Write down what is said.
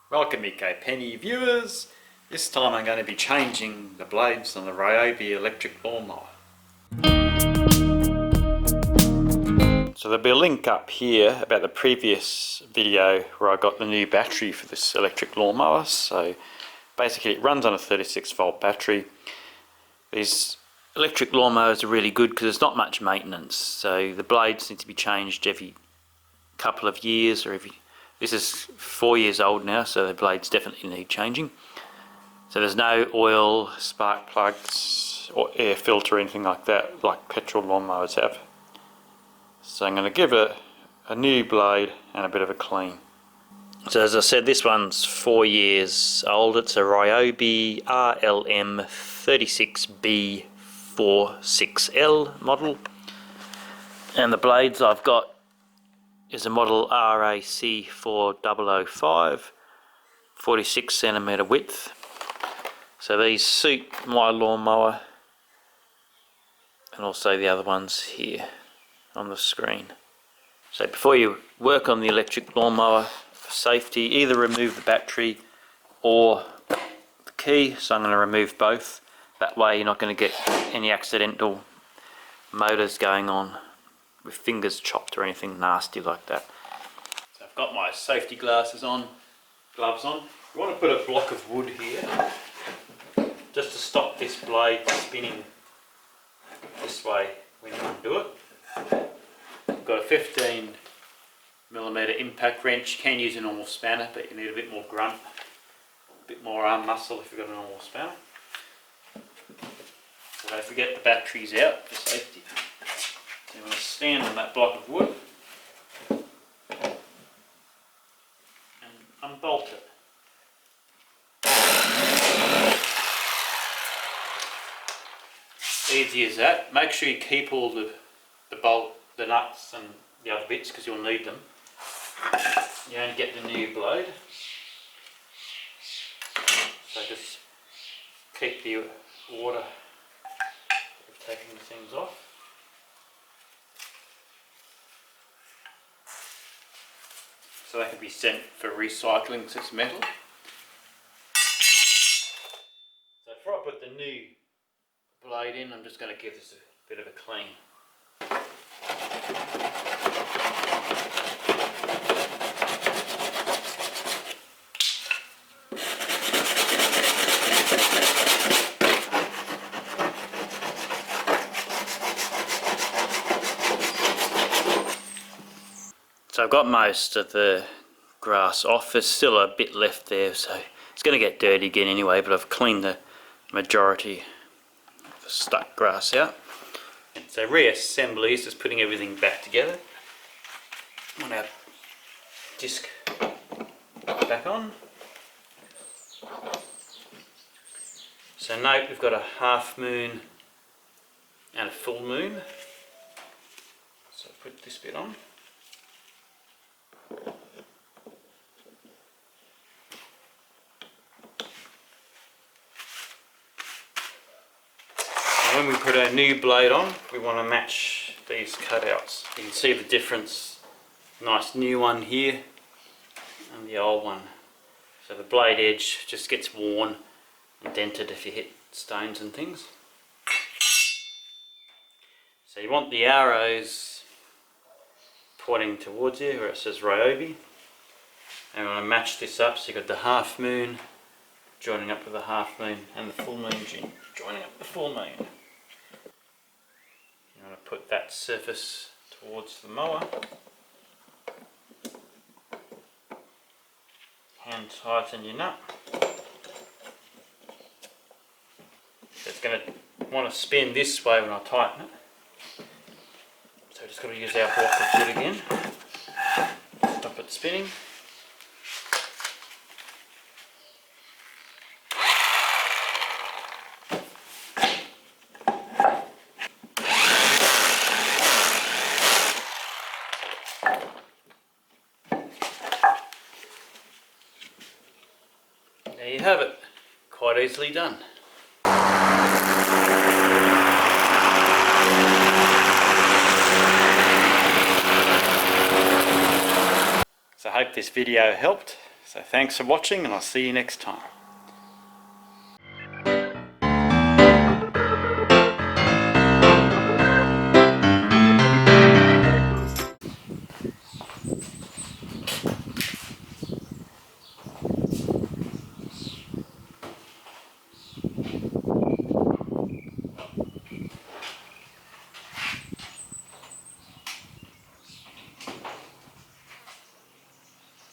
Welcome ecopenny viewers. This time I'm going to be changing the blades on the Ryobi electric lawnmower. So there'll be a link up here about the previous video where I got the new battery for this electric lawnmower. So basically it runs on a 36 volt battery. These electric lawnmowers are really good because there's not much maintenance. So the blades need to be changed every couple of years or every... This is 4 years old now, so the blades definitely need changing. So there's no oil, spark plugs or air filter or anything like that, like petrol lawnmowers have. So I'm going to give it a new blade and a bit of a clean. So as I said, this one's 4 years old. It's a Ryobi RLM36X46L model. And the blades I've got is a model RAC4005, 46 centimetre width. So these suit my lawnmower and also the other ones here on the screen. So before you work on the electric lawnmower, for safety, either remove the battery or the key. So I'm going to remove both. That way you're not going to get any accidental motors going on with fingers chopped or anything nasty like that. So I've got my safety glasses on, gloves on. You want to put a block of wood here just to stop this blade spinning this way when you undo it. I've got a 15mm impact wrench. You can use a normal spanner, but you need a bit more grunt, a bit more arm muscle if you've got a normal spanner. So don't forget the battery's out for safety. So I'm going to stand on that block of wood and unbolt it. Easy as that. Make sure you keep all the bolt, the nuts and the other bits because you'll need them. You only get the new blade. So just keep the water of taking the things off. So that can be sent for recycling because it's metal. So before I put the new blade in, I'm just going to give this a bit of a clean. So I've got most of the grass off. There's still a bit left there, so it's going to get dirty again anyway, but I've cleaned the majority of the stuck grass out. So reassembly is just putting everything back together. On our disc back on. So note we've got a half moon and a full moon. So put this bit on. When we put our new blade on, we want to match these cutouts. You can see the difference. Nice new one here and the old one. So the blade edge just gets worn and dented if you hit stones and things. So you want the arrows pointing towards you where it says Ryobi. And we want to match this up so you've got the half moon joining up with the half moon and the full moon joining up with the full moon. You want to put that surface towards the mower. Hand tighten your nut. So it's going to want to spin this way when I tighten it. So we're just going to use our block of wood again. Stop it spinning. There you have it, quite easily done. So I hope this video helped. So thanks for watching, and I'll see you next time.